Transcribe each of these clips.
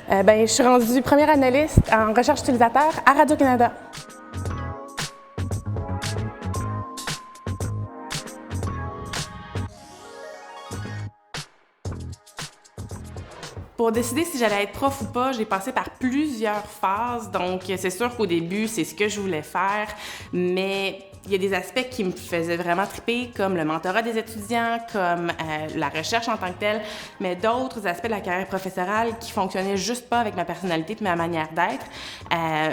Je suis rendue première analyste en recherche utilisateur à Radio-Canada. Pour décider si j'allais être prof ou pas, j'ai passé par plusieurs phases. Donc, c'est sûr qu'au début, c'est ce que je voulais faire, mais il y a des aspects qui me faisaient vraiment triper, comme le mentorat des étudiants, comme la recherche en tant que telle, mais d'autres aspects de la carrière professorale qui fonctionnaient juste pas avec ma personnalité et ma manière d'être.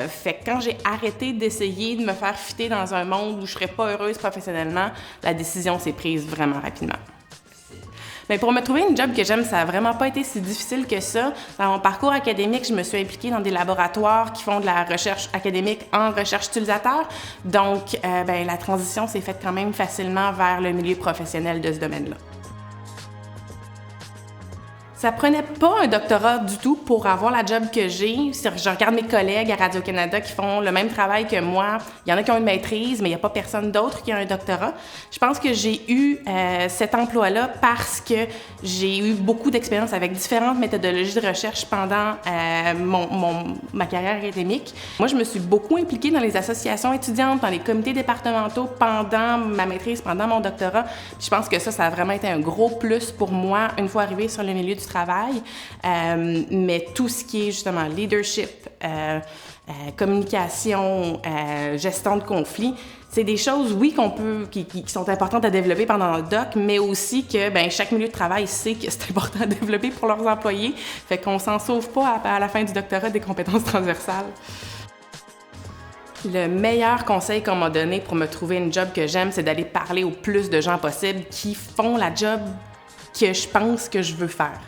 Fait que quand j'ai arrêté d'essayer de me faire fitter dans un monde où je serais pas heureuse professionnellement, la décision s'est prise vraiment rapidement. Mais pour me trouver une job que j'aime, ça n'a vraiment pas été si difficile que ça. Dans mon parcours académique, je me suis impliquée dans des laboratoires qui font de la recherche académique en recherche utilisateur. Donc, la transition s'est faite quand même facilement vers le milieu professionnel de ce domaine-là. Ça prenait pas un doctorat du tout pour avoir la job que j'ai. Je regarde mes collègues à Radio-Canada qui font le même travail que moi. Il y en a qui ont une maîtrise, mais il n'y a pas personne d'autre qui a un doctorat. Je pense que j'ai eu cet emploi-là parce que j'ai eu beaucoup d'expérience avec différentes méthodologies de recherche pendant ma carrière académique. Moi, je me suis beaucoup impliquée dans les associations étudiantes, dans les comités départementaux pendant ma maîtrise, pendant mon doctorat. Puis je pense que ça a vraiment été un gros plus pour moi une fois arrivée sur le milieu du travail, mais tout ce qui est justement leadership, communication, gestion de conflits, c'est des choses, oui, qui sont importantes à développer pendant le doc, mais aussi que chaque milieu de travail sait que c'est important à développer pour leurs employés, fait qu'on s'en sauve pas à la fin du doctorat des compétences transversales. Le meilleur conseil qu'on m'a donné pour me trouver une job que j'aime, c'est d'aller parler au plus de gens possible qui font la job que je pense que je veux faire.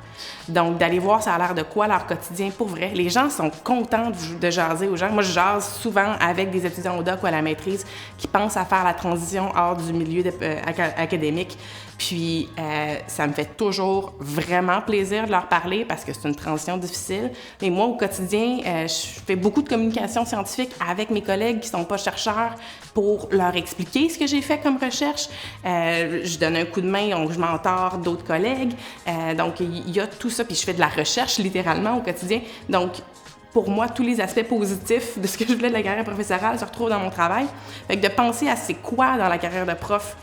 Donc, d'aller voir ça a l'air de quoi leur quotidien pour vrai. Les gens sont contents de jaser aux gens. Moi, je jase souvent avec des étudiants au doc ou à la maîtrise qui pensent à faire la transition hors du milieu académique. Puis, ça me fait toujours vraiment plaisir de leur parler parce que c'est une transition difficile. Mais moi, au quotidien, je fais beaucoup de communication scientifique avec mes collègues qui sont pas chercheurs pour leur expliquer ce que j'ai fait comme recherche. Je donne un coup de main, donc je mentore d'autres collègues. Donc, il y a tout ça. Puis, je fais de la recherche littéralement au quotidien. Donc, pour moi, tous les aspects positifs de ce que je voulais de la carrière professorale se retrouvent dans mon travail. Fait que de penser à c'est quoi dans la carrière de prof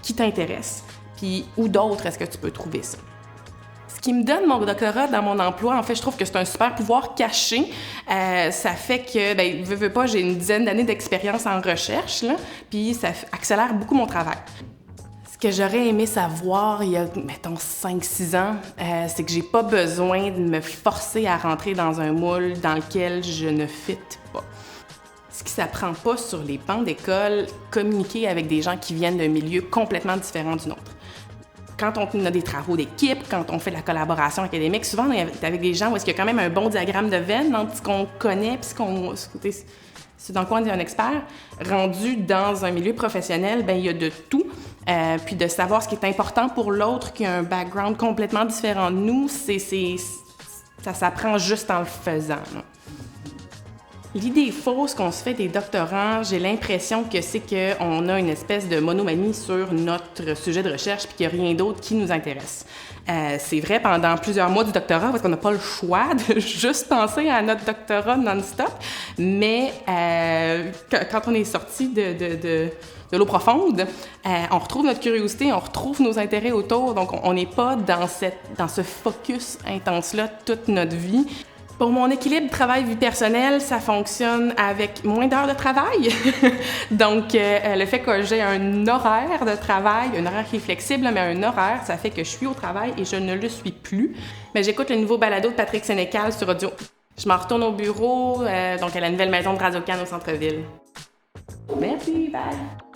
qui t'intéresse. Puis, où d'autres est-ce que tu peux trouver ça? Ce qui me donne mon doctorat dans mon emploi, en fait, je trouve que c'est un super pouvoir caché. Ça fait que, veux pas, j'ai une dizaine d'années d'expérience en recherche, là, puis ça accélère beaucoup mon travail. Ce que j'aurais aimé savoir il y a, mettons, 5-6 ans, c'est que j'ai pas besoin de me forcer à rentrer dans un moule dans lequel je ne fit pas. Ce qui s'apprend pas sur les bancs d'école, communiquer avec des gens qui viennent d'un milieu complètement différent du nôtre. Quand on a des travaux d'équipe, quand on fait de la collaboration académique, souvent on est avec des gens où est-ce qu'il y a quand même un bon diagramme de Venn entre ce qu'on connaît et ce dans quoi on est un expert. Rendu dans un milieu professionnel, il y a de tout. Puis de savoir ce qui est important pour l'autre qui a un background complètement différent de nous, ça s'apprend juste en le faisant. Là. L'idée fausse qu'on se fait des doctorants, j'ai l'impression que c'est qu'on a une espèce de monomanie sur notre sujet de recherche puis qu'il n'y a rien d'autre qui nous intéresse. C'est vrai pendant plusieurs mois du doctorat parce qu'on n'a pas le choix de juste penser à notre doctorat non-stop, mais quand on est sorti de l'eau profonde, on retrouve notre curiosité, on retrouve nos intérêts autour, donc on n'est pas dans ce focus intense-là toute notre vie. Pour mon équilibre travail-vie personnelle, ça fonctionne avec moins d'heures de travail. Donc, le fait que j'ai un horaire de travail, un horaire qui est flexible, mais un horaire, ça fait que je suis au travail et je ne le suis plus. Mais j'écoute le nouveau balado de Patrick Sénécal sur audio. Je m'en retourne au bureau, donc à la nouvelle maison de Radio-Can au centre-ville. Merci, bye!